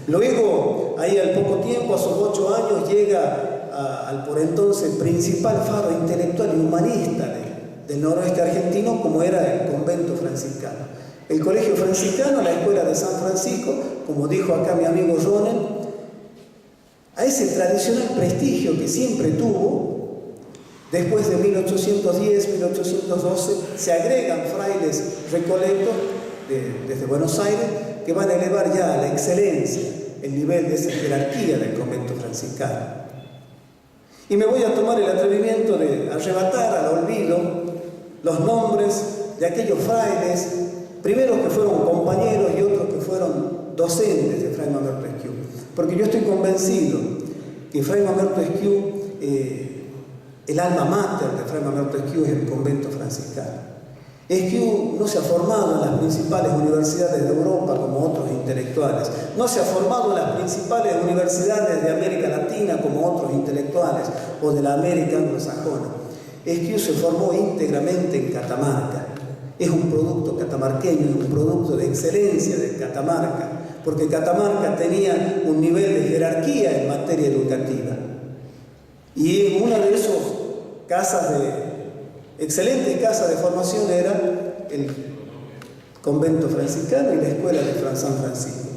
Luego, ahí al poco tiempo, a sus 8 años, llega al por entonces principal faro intelectual y humanista del noroeste argentino, como era el convento franciscano. El colegio franciscano, la escuela de San Francisco, como dijo acá mi amigo Ronen, a ese tradicional prestigio que siempre tuvo, después de 1810, 1812, se agregan frailes recoletos desde Buenos Aires que van a elevar ya a la excelencia el nivel de esa jerarquía del convento franciscano. Y me voy a tomar el atrevimiento de arrebatar al olvido los nombres de aquellos frailes, primero que fueron compañeros y otros que fueron docentes de Fray Mamerto Esquiú, porque yo estoy convencido que Fray Mamerto Esquiú, el alma mater de Fray Mamerto Esquiú es el convento franciscano. Esquiú no se ha formado en las principales universidades de Europa como otros intelectuales, no se ha formado en las principales universidades de América Latina como otros intelectuales o de la América anglosajona. Esquiú se formó íntegramente en Catamarca. Es un producto catamarqueño, es un producto de excelencia de Catamarca, porque Catamarca tenía un nivel de jerarquía en materia educativa. Y una de esas excelentes casas de formación era el convento franciscano y la escuela de San Francisco.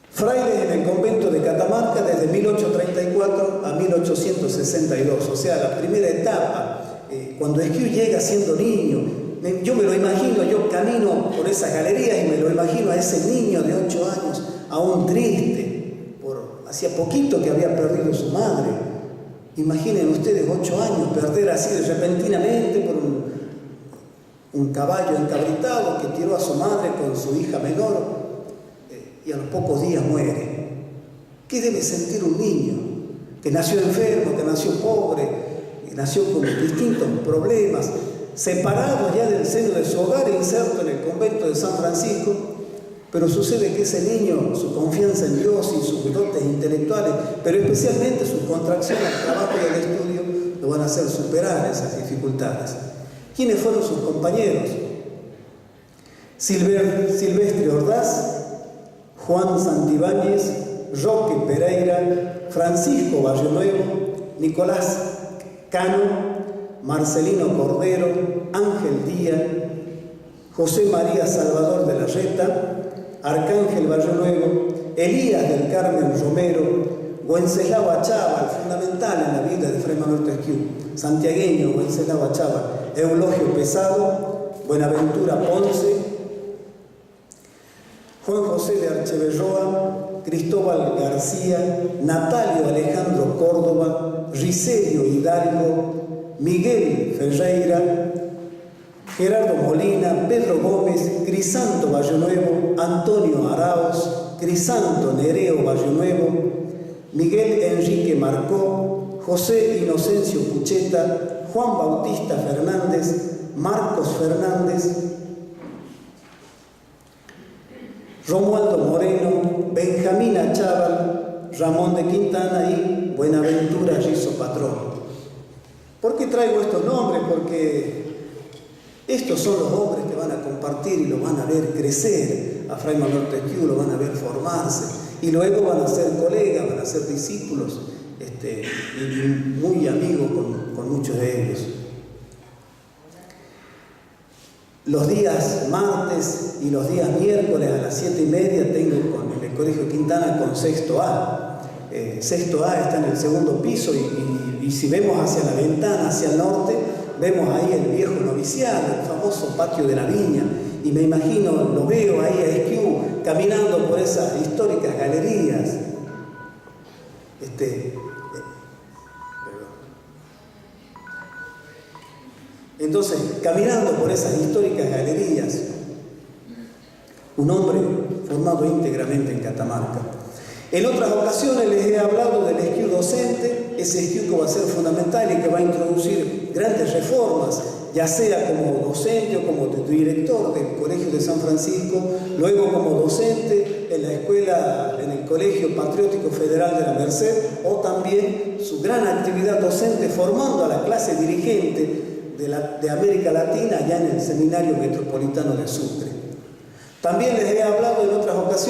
Frailes en el convento de Catamarca desde 1834 a 1862, o sea, la primera etapa. Cuando Esquiú llega siendo niño, yo me lo imagino, yo camino por esas galerías y me lo imagino a ese niño de 8 años, aún triste, hacía poquito que había perdido su madre. Imaginen ustedes 8 años, perder así repentinamente por un caballo encabritado que tiró a su madre con su hija menor y a los pocos días muere. ¿Qué debe sentir un niño que nació enfermo, que nació pobre, nació con distintos problemas, separado ya del seno de su hogar e inserto en el convento de San Francisco? Pero sucede que ese niño, su confianza en Dios y sus dotes intelectuales, pero especialmente su contracción al trabajo y al estudio, lo van a hacer superar esas dificultades. ¿Quiénes fueron sus compañeros? Silvestre Ordaz, Juan Santibáñez, Roque Pereira, Francisco Barrio Nuevo, Nicolás Cano, Marcelino Cordero, Ángel Díaz, José María Salvador de la Reta, Arcángel Barrio Nuevo, Elías del Carmen Romero, Wenceslao Achával, fundamental en la vida de Fray Mamerto Esquiú, santiagueño Wenceslao Achával, Eulogio Pesado, Buenaventura Ponce, Juan José de Archeverroa, Cristóbal García, Natalio Alejandro Córdoba, Riselio Hidalgo, Miguel Ferreira, Gerardo Molina, Pedro Gómez, Crisanto Barrio Nuevo, Antonio Arauz, Crisanto Nereo Barrio Nuevo, Miguel Enrique Marcó, José Inocencio Pucheta, Juan Bautista Fernández, Marcos Fernández, Romualdo Moreno, Benjamín Achával, Ramón de Quintana y Buenaventura Rizo Patrón. ¿Por qué traigo estos nombres? Porque estos son los hombres que van a compartir y lo van a ver crecer a Fray Mamerto Esquiú, lo van a ver formarse y luego van a ser colegas, van a ser discípulos y muy amigos con muchos de ellos. Los días martes y los días miércoles a las 7:30 tengo en el Colegio Quintana con sexto A. Sexto A está en el segundo piso y si vemos hacia la ventana, hacia el norte, vemos ahí el viejo noviciado, el famoso patio de la viña, y me imagino, lo veo ahí a Esquiú caminando por esas históricas galerías. Entonces, caminando por esas históricas galerías, un hombre formado íntegramente en Catamarca. En otras ocasiones les he hablado del Esquiú docente, ese Esquiú que va a ser fundamental y que va a introducir grandes reformas, ya sea como docente o como director del Colegio de San Francisco, luego como docente en la escuela, en el Colegio Patriótico Federal de la Merced, o también su gran actividad docente formando a la clase dirigente de América Latina allá en el Seminario Metropolitano de Sucre. También les he hablado en otras ocasiones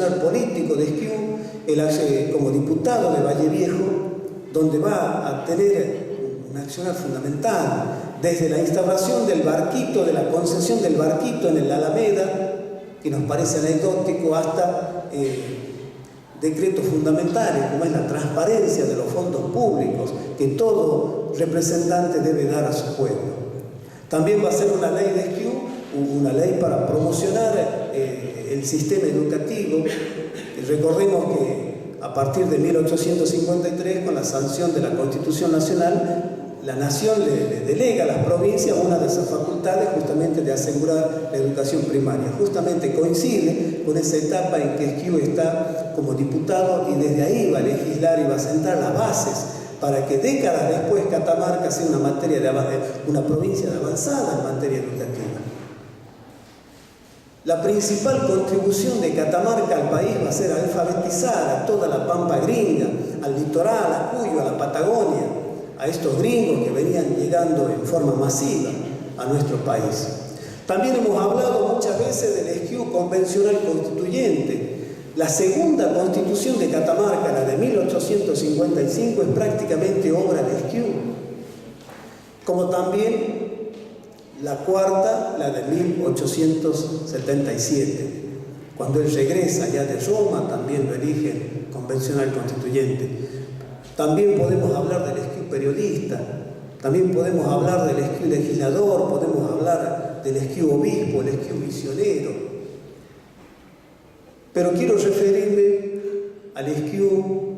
accionar político de Esquiú, él hace como diputado de Valle Viejo, donde va a tener un accionar fundamental, desde la instauración del barquito, de la concesión del barquito en el Alameda, que nos parece anecdótico, hasta decretos fundamentales, como es la transparencia de los fondos públicos, que todo representante debe dar a su pueblo. También va a ser una ley de Esquiú, una ley para promocionar el sistema educativo. Recordemos que a partir de 1853, con la sanción de la Constitución Nacional, la Nación le delega a las provincias una de esas facultades justamente de asegurar la educación primaria. Justamente coincide con esa etapa en que Esquiú está como diputado y desde ahí va a legislar y va a sentar las bases para que décadas después Catamarca sea una provincia de avanzada en materia educativa. La principal contribución de Catamarca al país va a ser alfabetizar a toda la Pampa gringa, al litoral, a Cuyo, a la Patagonia, a estos gringos que venían llegando en forma masiva a nuestro país. También hemos hablado muchas veces del Esquiú convencional constituyente. La segunda constitución de Catamarca, la de 1855, es prácticamente obra de Esquiú, como también la cuarta, la de 1877. Cuando él regresa ya de Roma, también lo eligen convencional constituyente. También podemos hablar del Esquiú periodista, también podemos hablar del Esquiú legislador, podemos hablar del Esquiú obispo, el Esquiú misionero. Pero quiero referirme al Esquiú,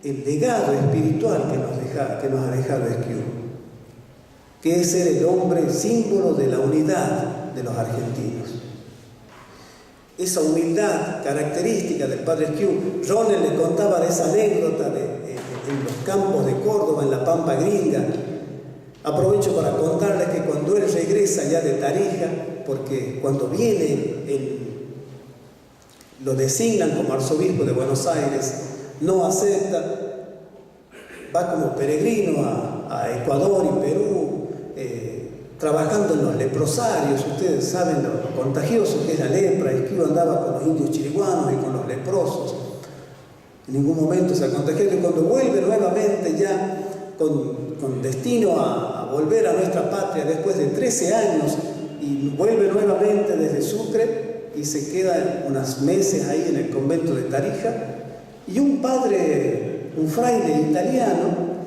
el legado espiritual que nos ha dejado Esquiú, que es ser el hombre símbolo de la unidad de los argentinos. Esa humildad característica del padre Esquiú. Ronel le contaba de esa anécdota en los campos de Córdoba, en la Pampa gringa. Aprovecho para contarles que cuando él regresa ya de Tarija, porque cuando viene lo designan como arzobispo de Buenos Aires, no acepta, va como peregrino a Ecuador y Perú, trabajando en los leprosarios. Ustedes saben lo contagioso que es la lepra. Esquiú andaba con los indios chiriguanos y con los leprosos. En ningún momento se ha contagiado, y cuando vuelve nuevamente ya con destino a volver a nuestra patria después de 13 años, y vuelve nuevamente desde Sucre y se queda unos meses ahí en el convento de Tarija, y un fraile italiano,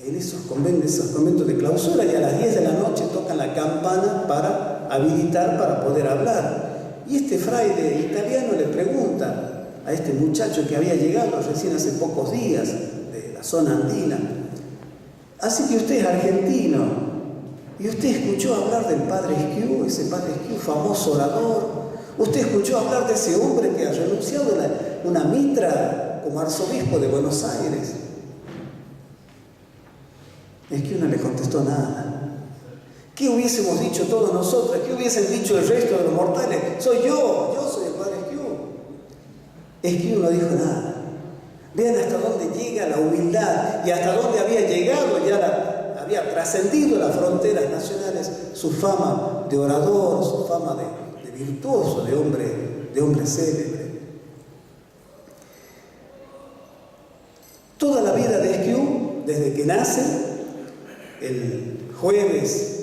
en esos conventos de clausura, y a las 10 de la noche tocan la campana para habilitar para poder hablar. Y este fraile italiano le pregunta a este muchacho que había llegado recién hace pocos días de la zona andina: así que usted es argentino, y usted escuchó hablar del padre Esquiú, ese padre Esquiú, famoso orador. Usted escuchó hablar de ese hombre que ha renunciado a una mitra como arzobispo de Buenos Aires. Esquiú no le contestó nada. ¿Qué hubiésemos dicho todos nosotros? ¿Qué hubiesen dicho el resto de los mortales? Soy yo soy el padre Esquiú. Esquiú no dijo nada. Vean hasta dónde llega la humildad y hasta dónde había llegado, había trascendido las fronteras nacionales, su fama de orador, su fama de virtuoso, de hombre célebre. Toda la vida de Esquiú, desde que nace, el jueves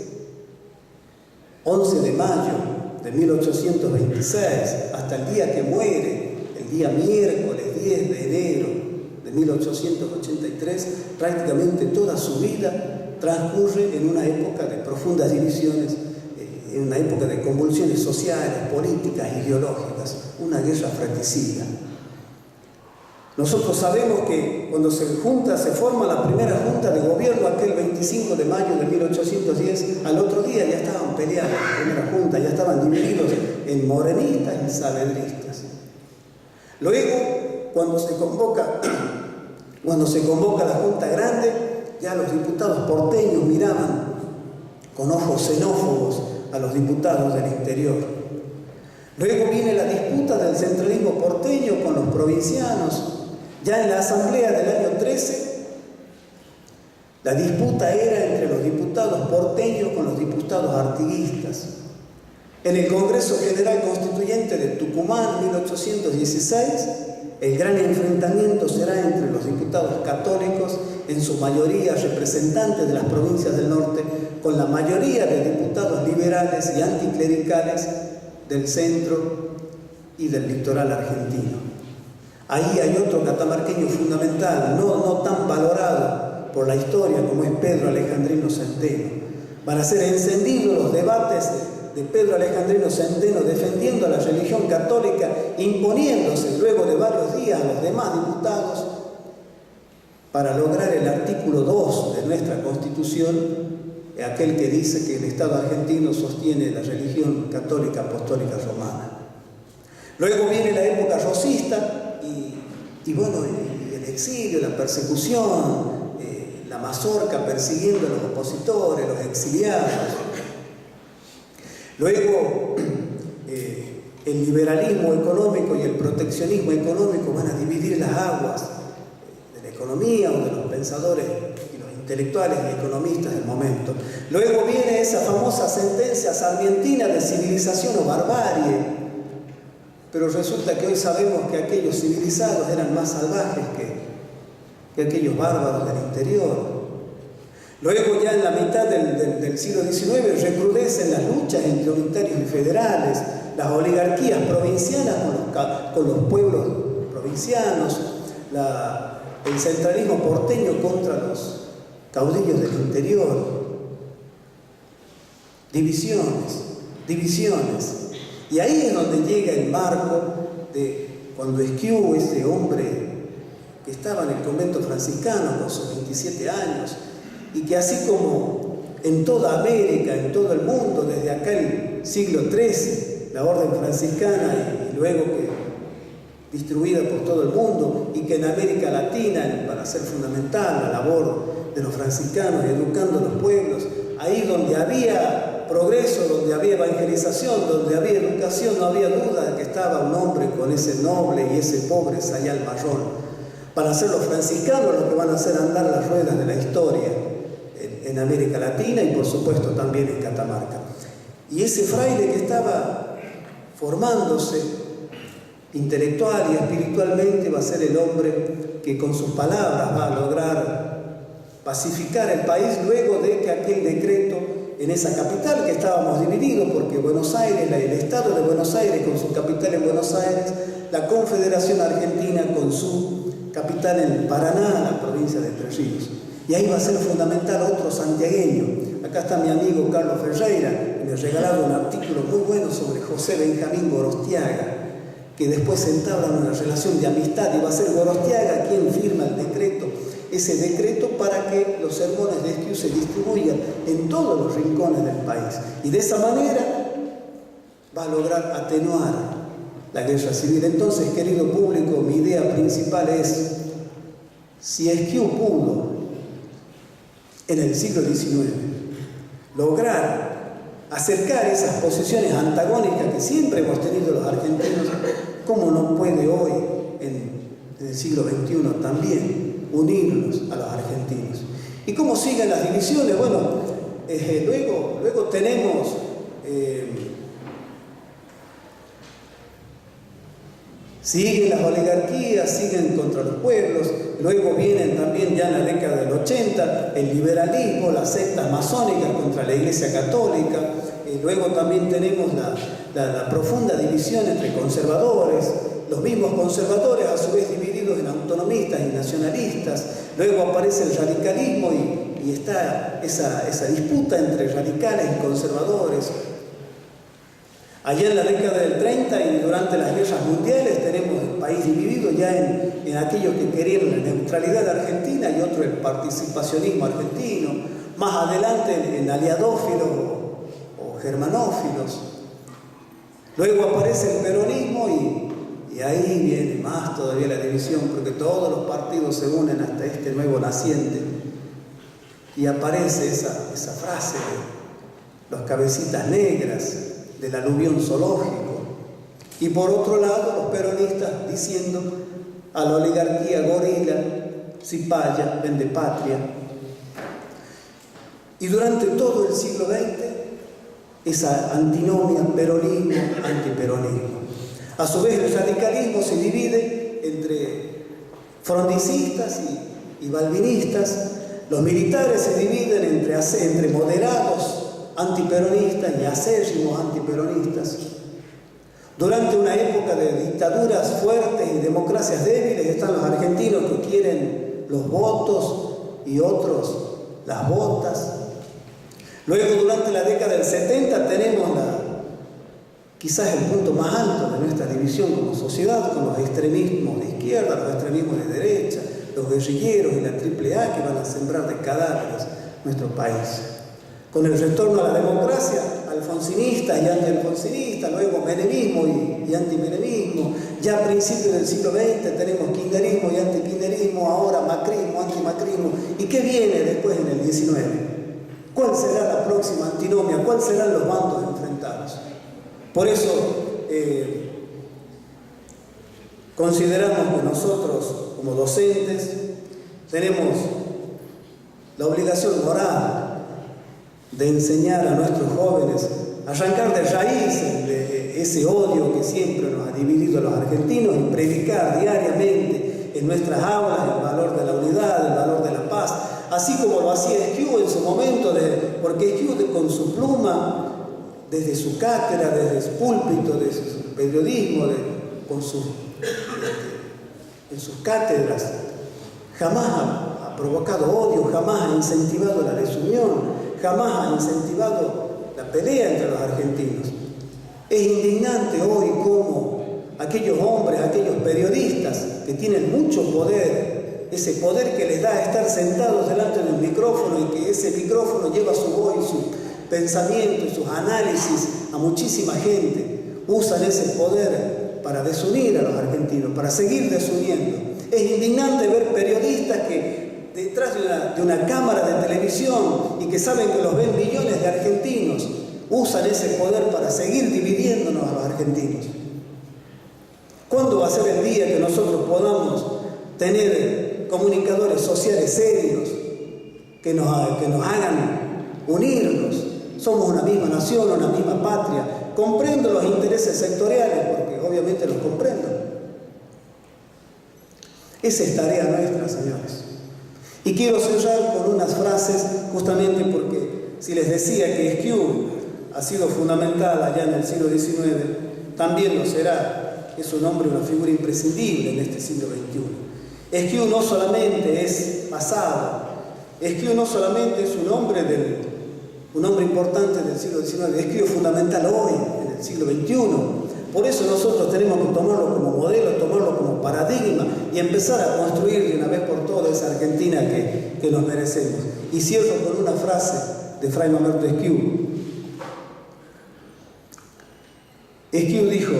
11 de mayo de 1826, hasta el día que muere, el día miércoles 10 de enero de 1883, prácticamente toda su vida transcurre en una época de profundas divisiones, en una época de convulsiones sociales, políticas, ideológicas, una guerra fratricida. Nosotros sabemos que cuando se forma la primera junta de gobierno, aquel 25 de mayo de 1810, al otro día ya estaban peleados la primera junta, ya estaban divididos en morenistas y saavedristas. Luego, cuando se convoca la Junta Grande, ya los diputados porteños miraban con ojos xenófobos a los diputados del interior. Luego viene la disputa del centralismo porteño con los provincianos. Ya en la asamblea del año 13, la disputa era entre los diputados porteños con los diputados artiguistas. En el Congreso General Constituyente de Tucumán, 1816, el gran enfrentamiento será entre los diputados católicos, en su mayoría representantes de las provincias del norte, con la mayoría de diputados liberales y anticlericales del centro y del litoral argentino. Ahí hay otro catamarqueño fundamental, no tan valorado por la historia como es Pedro Alejandrino Centeno. Van a ser encendidos los debates de Pedro Alejandrino Centeno defendiendo a la religión católica, imponiéndose luego de varios días a los demás diputados para lograr el artículo 2 de nuestra Constitución, aquel que dice que el Estado argentino sostiene la religión católica apostólica romana. Luego viene la época rosista y el exilio, la persecución, la mazorca persiguiendo a los opositores, los exiliados. Luego, el liberalismo económico y el proteccionismo económico van a dividir las aguas de la economía o de los pensadores y los intelectuales y economistas del momento. Luego viene esa famosa sentencia sarmientina de civilización o barbarie, pero resulta que hoy sabemos que aquellos civilizados eran más salvajes que aquellos bárbaros del interior. Luego, ya en la mitad del siglo XIX, recrudecen las luchas entre unitarios y federales, las oligarquías provincianas con los pueblos provincianos, el centralismo porteño contra los caudillos del interior. Divisiones. Y ahí es donde llega el marco de cuando Esquiú, ese hombre que estaba en el convento franciscano con sus 27 años, y que así como en toda América, en todo el mundo, desde aquel siglo XIII, la orden franciscana y luego que distribuida por todo el mundo, y que en América Latina, para ser fundamental la labor de los franciscanos educando a los pueblos, ahí donde había progreso, donde había evangelización, donde había educación, no había duda de que estaba un hombre con ese noble y ese pobre sayal marrón. Para ser los franciscanos los que van a hacer andar las ruedas de la historia en América Latina y por supuesto también en Catamarca. Y ese fraile que estaba formándose intelectual y espiritualmente va a ser el hombre que con sus palabras va a lograr pacificar el país luego de que aquel decreto en esa capital, que estábamos divididos porque Buenos Aires, el Estado de Buenos Aires con su capital en Buenos Aires, la Confederación Argentina con su capital en Paraná, la provincia de Entre Ríos. Y ahí va a ser fundamental otro santiagueño. Acá está mi amigo Carlos Ferreira, que me ha regalado un artículo muy bueno sobre José Benjamín Gorostiaga, que después se entablan una relación de amistad y va a ser Gorostiaga quien firma el decreto, ese decreto para que los sermones de Esquiú se distribuyan en todos los rincones del país. Y de esa manera va a lograr atenuar la guerra civil. Entonces, querido público, mi idea principal es, si Esquiú pudo en el siglo XIX lograr acercar esas posiciones antagónicas que siempre hemos tenido los argentinos, ¿cómo no puede hoy, en el siglo XXI, también unirnos a los argentinos? ¿Y cómo siguen las divisiones? Bueno, luego tenemos siguen las oligarquías, siguen contra los pueblos, luego vienen también ya en la década del 80 el liberalismo, las sectas masónicas contra la Iglesia Católica, luego también tenemos la profunda división entre conservadores, los mismos conservadores a su vez divididos en autonomistas y nacionalistas, luego aparece el radicalismo y está esa disputa entre radicales y conservadores. Allá en la década del 30 y durante las guerras mundiales tenemos el país dividido ya en aquellos que querían la neutralidad de Argentina y otro el participacionismo argentino, más adelante en aliadófilos o germanófilos. Luego aparece el peronismo y ahí viene más todavía la división, porque todos los partidos se unen hasta este nuevo naciente y aparece esa frase de los cabecitas negras, del aluvión zoológico, y por otro lado los peronistas diciendo a la oligarquía gorila, cipaya, vende patria. Y durante todo el siglo XX esa antinomia peronismo-antiperonismo. A su vez, el radicalismo se divide entre frondicistas y balvinistas. Los militares se dividen entre moderados antiperonistas y acérrimos antiperonistas. Durante una época de dictaduras fuertes y democracias débiles están los argentinos que quieren los votos y otros las botas. Luego, durante la década del 70 tenemos quizás el punto más alto de nuestra división como sociedad, con los extremismos de izquierda, los extremismos de derecha, los guerrilleros y la AAA que van a sembrar de cadáveres nuestro país. Con el retorno a la democracia, alfonsinista y antialfonsinista, luego menemismo y antimenemismo. Ya a principios del siglo XX tenemos kirchnerismo y antikirchnerismo, ahora macrismo, antimacrismo. ¿Y qué viene después en el XIX? ¿Cuál será la próxima antinomia? ¿Cuáles serán los bandos enfrentados? Por eso consideramos que nosotros, como docentes, tenemos la obligación moral de enseñar a nuestros jóvenes a arrancar de raíz de ese odio que siempre nos ha dividido a los argentinos y predicar diariamente en nuestras aulas el valor de la unidad, el valor de la paz, así como lo hacía Esquiú en su momento, porque Esquiú con su pluma, desde su cátedra, desde su púlpito, desde su periodismo, en sus cátedras, jamás ha provocado odio, jamás ha incentivado la desunión, jamás ha incentivado la pelea entre los argentinos. Es indignante hoy cómo aquellos hombres, aquellos periodistas que tienen mucho poder, ese poder que les da estar sentados delante de un micrófono y que ese micrófono lleva su voz y su pensamiento y sus análisis a muchísima gente, usan ese poder para desunir a los argentinos, para seguir desuniendo. Es indignante ver periodistas que detrás de una cámara de televisión y que saben que los ven millones de argentinos, usan ese poder para seguir dividiéndonos a los argentinos. ¿Cuándo va a ser el día que nosotros podamos tener comunicadores sociales serios que nos hagan unirnos? Somos una misma nación, una misma patria. Comprendo los intereses sectoriales, porque obviamente los comprendo. Esa es tarea nuestra, señores. Y quiero cerrar con unas frases, justamente porque si les decía que Esquiú ha sido fundamental allá en el siglo XIX, también lo será. Es un hombre, una figura imprescindible en este siglo XXI. Esquiú no solamente es pasado, Esquiú no solamente es un hombre importante del siglo XIX, Esquiú es fundamental hoy, en el siglo XXI. Por eso nosotros tenemos que tomarlo como modelo, tomarlo como paradigma y empezar a construir de una vez por todas esa Argentina que nos merecemos. Y cierro con una frase de Fray Mamerto Esquiú. Esquiú dijo: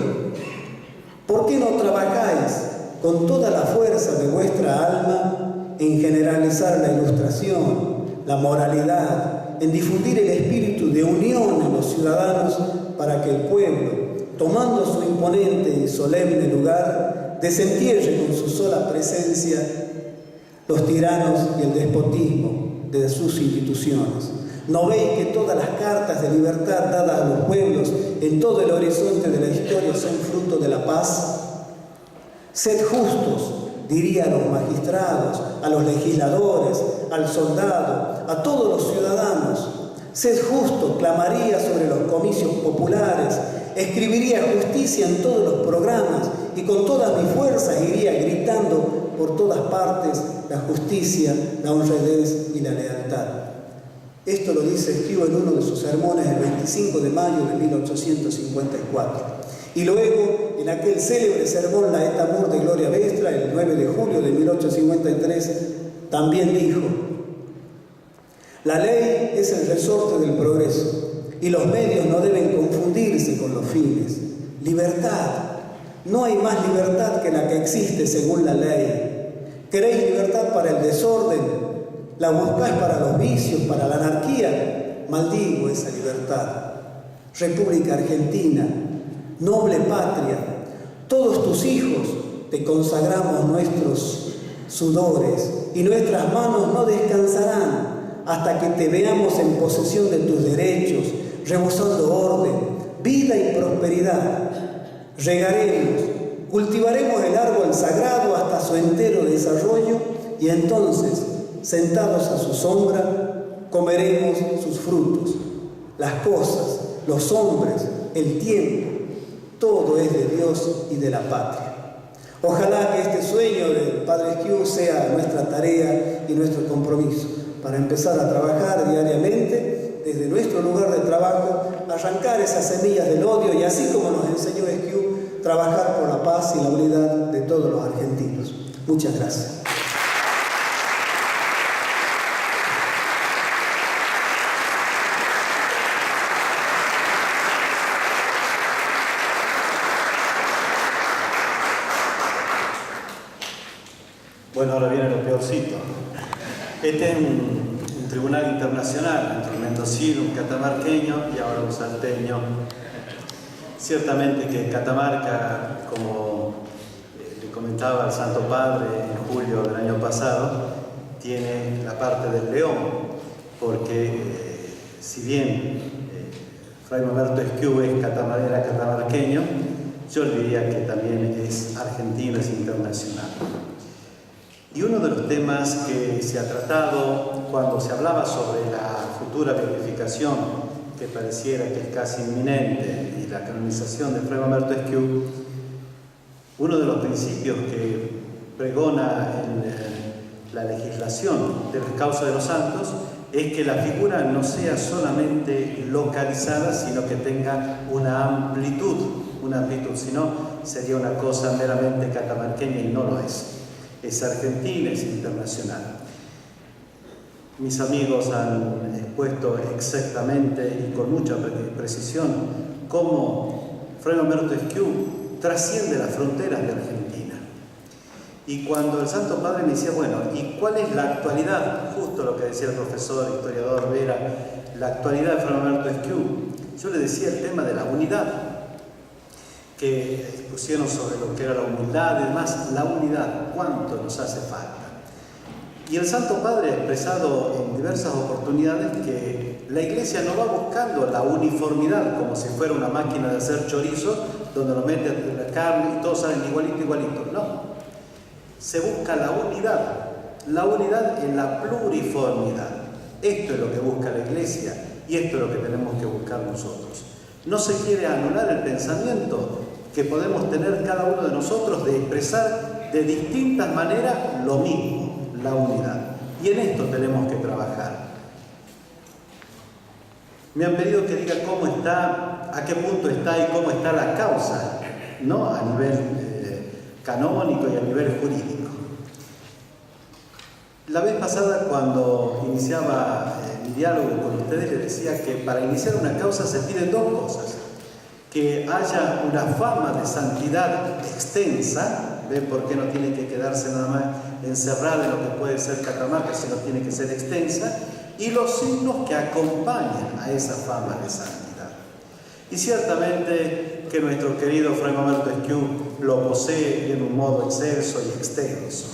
¿por qué no trabajáis con toda la fuerza de vuestra alma en generalizar la ilustración, la moralidad, en difundir el espíritu de unión en los ciudadanos para que el pueblo, tomando su imponente y solemne lugar, desentierre con su sola presencia los tiranos y el despotismo de sus instituciones? ¿No veis que todas las cartas de libertad dadas a los pueblos en todo el horizonte de la historia son fruto de la paz? Sed justos, diría a los magistrados, a los legisladores, al soldado, a todos los ciudadanos. Sed justo, clamaría sobre los comicios populares, escribiría justicia en todos los programas y con todas mis fuerzas iría gritando por todas partes la justicia, la honradez y la lealtad. Esto lo dice Esquiú en uno de sus sermones el 25 de mayo de 1854. Y luego, en aquel célebre sermón La et Amour de Gloria Vestra, el 9 de julio de 1853, también dijo: la ley es el resorte del progreso y los medios no deben confundirse con los fines. Libertad. No hay más libertad que la que existe según la ley. ¿Queréis libertad para el desorden? ¿La buscáis para los vicios, para la anarquía? Maldigo esa libertad. República Argentina, noble patria, todos tus hijos te consagramos nuestros sudores y nuestras manos no descansarán hasta que te veamos en posesión de tus derechos, rebosando orden, vida y prosperidad. Regaremos, cultivaremos el árbol sagrado hasta su entero desarrollo y entonces, sentados a su sombra, comeremos sus frutos. Las cosas, los hombres, el tiempo, todo es de Dios y de la patria. Ojalá que este sueño del Padre Esquiú sea nuestra tarea y nuestro compromiso para empezar a trabajar diariamente desde nuestro lugar de trabajo, arrancar esas semillas del odio y, así como nos enseñó Esquiú, trabajar por la paz y la unidad de todos los argentinos. Muchas gracias. Bueno, ahora viene lo peorcito. Este es un tribunal internacional, entre un mendocino, un catamarqueño y ahora un salteño. Ciertamente que Catamarca, como le comentaba el Santo Padre en julio del año pasado, tiene la parte del león, porque si bien Fray Mamerto Esquiú era catamarqueño, yo diría que también es argentino, es internacional. Y uno de los temas que se ha tratado cuando se hablaba sobre la futura beatificación, que pareciera que es casi inminente, y la canonización de Fray Mamerto Esquiú, uno de los principios que pregona en la legislación de las causas de los santos es que la figura no sea solamente localizada, sino que tenga una amplitud, si no sería una cosa meramente catamarqueña y no lo es. Es argentina, es internacional. Mis amigos han expuesto exactamente y con mucha precisión cómo Fray Mamerto Esquiú trasciende las fronteras de Argentina. Y cuando el Santo Padre me decía, bueno, ¿y cuál es la actualidad? Justo lo que decía el profesor, historiador Vera, la actualidad de Fray Mamerto Esquiú. Yo le decía el tema de la unidad, que pusieron sobre lo que era la humildad y demás. La unidad, ¿cuánto nos hace falta? Y el Santo Padre ha expresado en diversas oportunidades que la Iglesia no va buscando la uniformidad como si fuera una máquina de hacer chorizos donde lo mete la carne y todos salen igualito. No, se busca la unidad en la pluriformidad. Esto es lo que busca la Iglesia y esto es lo que tenemos que buscar nosotros. No se quiere anular el pensamiento que podemos tener cada uno de nosotros de expresar de distintas maneras lo mismo, la unidad. Y en esto tenemos que trabajar. Me han pedido que diga cómo está, a qué punto está y cómo está la causa, ¿no? A nivel canónico y a nivel jurídico. La vez pasada, cuando iniciaba mi diálogo con ustedes, les decía que para iniciar una causa se piden dos cosas: que haya una fama de santidad extensa, ¿ven por qué no tiene que quedarse nada más encerrada en lo que puede ser Catamarca, sino tiene que ser extensa, y los signos que acompañan a esa fama de santidad. Y ciertamente que nuestro querido Fray Mamerto Esquiú lo posee en un modo excelso y extenso.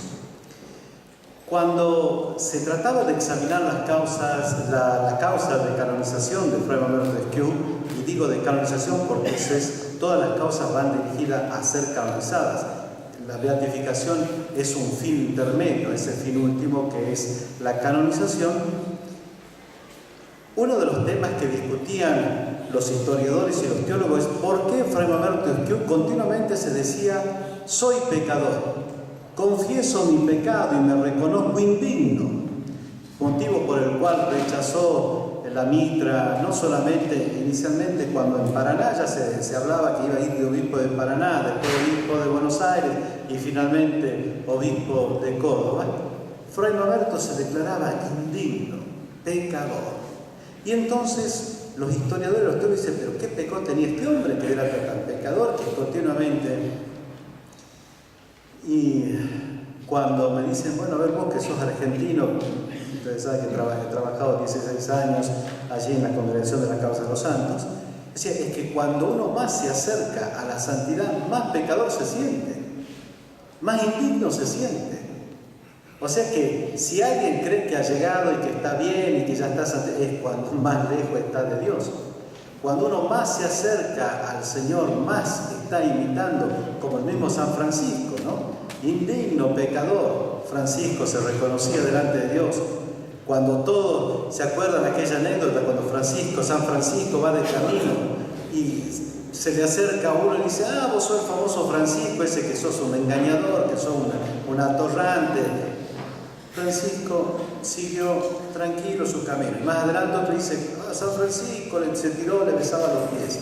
Cuando se trataba de examinar las causas, la causa de canonización de Fray Mamerto Esquiú, y digo de canonización porque todas las causas van dirigidas a ser canonizadas. La beatificación es un fin intermedio, ese fin último que es la canonización. Uno de los temas que discutían los historiadores y los teólogos es por qué Fray Mamerto Esquiú continuamente se decía: soy pecador, confieso mi pecado y me reconozco indigno, motivo por el cual rechazó la mitra, no solamente inicialmente cuando en Paraná ya se hablaba que iba a ir de obispo de Paraná, después obispo de Buenos Aires y finalmente obispo de Córdoba. Fray Mamerto se declaraba indigno, pecador. Y entonces los historiadores, los teólogos dicen: ¿pero qué pecado tenía este hombre que era tan pecador que continuamente? Y cuando me dicen: bueno, a ver, vos que sos argentino, ustedes saben que he trabajado 16 años allí en la Congregación de la Causa de los Santos, decía, es que cuando uno más se acerca a la santidad, más pecador se siente, más indigno se siente. O sea que si alguien cree que ha llegado y que está bien y que ya está, es cuando más lejos está de Dios. Cuando uno más se acerca al Señor, más está imitando, como el mismo San Francisco, ¿no? Indigno pecador, Francisco se reconocía delante de Dios. Cuando todos se acuerdan de aquella anécdota, cuando San Francisco va de camino y se le acerca a uno y dice: ah, vos sos el famoso Francisco, ese que sos un engañador, que sos un atorrante. Francisco siguió tranquilo su camino. Y más adelante otro dice: ah, San Francisco se tiró, le besaba los pies.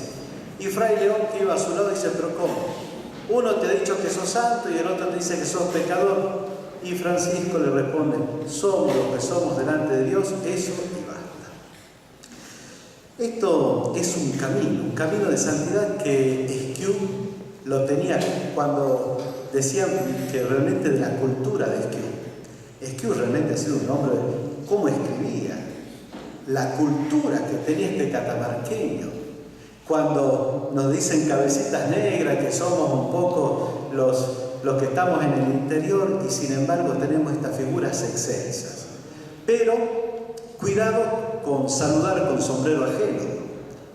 Y Fray León, que iba a su lado, dice: pero ¿cómo? Uno te ha dicho que sos santo y el otro te dice que sos pecador. Y Francisco le responde: somos lo que somos delante de Dios, eso y basta. Esto es un camino de santidad que Esquiú lo tenía cuando decían que realmente de la cultura de Esquiú. Esquiú realmente ha sido un hombre, cómo escribía, la cultura que tenía este catamarqueño. Cuando nos dicen cabecitas negras, que somos un poco los que estamos en el interior y sin embargo tenemos estas figuras excelsas. Pero cuidado con saludar con sombrero ajeno,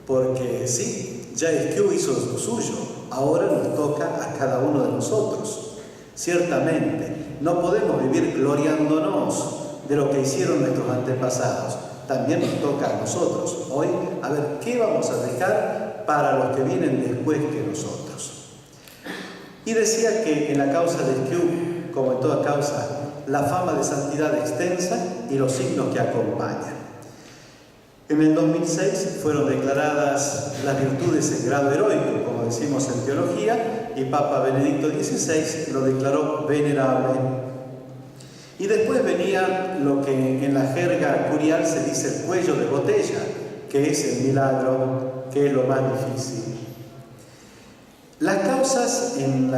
porque sí, ya Esquiú hizo lo suyo, ahora nos toca a cada uno de nosotros. Ciertamente, no podemos vivir gloriándonos de lo que hicieron nuestros antepasados. También nos toca a nosotros hoy, a ver qué vamos a dejar para los que vienen después que nosotros. Y decía que en la causa de Esquiú, como en toda causa, la fama de santidad extensa y los signos que acompañan. En el 2006 fueron declaradas las virtudes en grado heroico, como decimos en teología, y Papa Benedicto XVI lo declaró venerable. Y después venía lo que en la jerga curial se dice el cuello de botella, que es el milagro, que es lo más difícil. Las causas en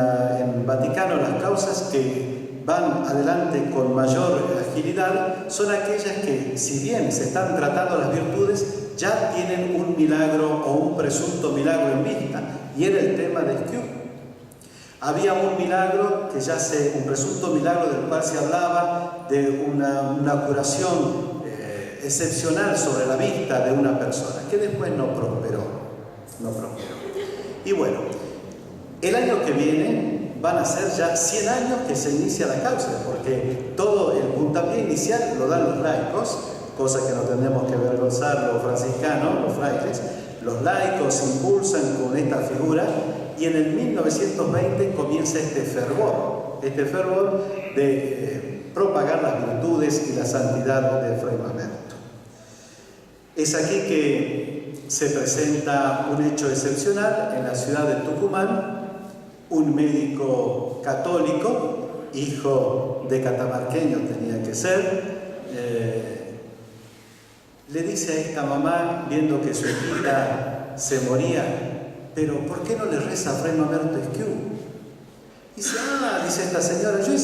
Vaticano, las causas que van adelante con mayor agilidad son aquellas que, si bien se están tratando las virtudes, ya tienen un milagro o un presunto milagro en vista, y era el tema de Esquiú. Había un milagro un presunto milagro del cual se hablaba de una curación excepcional sobre la vista de una persona, que después no prosperó. Y bueno, el año que viene van a ser ya 100 años que se inicia la causa, porque todo el puntapié inicial lo dan los laicos, cosa que no tenemos que avergonzar los franciscanos, los frailes. Los laicos impulsan con esta figura y en el 1920 comienza este fervor de propagar las virtudes y la santidad de Fray Mamerto. Es aquí que se presenta un hecho excepcional en la ciudad de Tucumán. Un médico católico, hijo de catamarqueño tenía que ser, le dice a esta mamá, viendo que su hijita se moría: pero ¿por qué no le reza a Fray Mamerto Esquiú? Dice: dice esta señora, yo he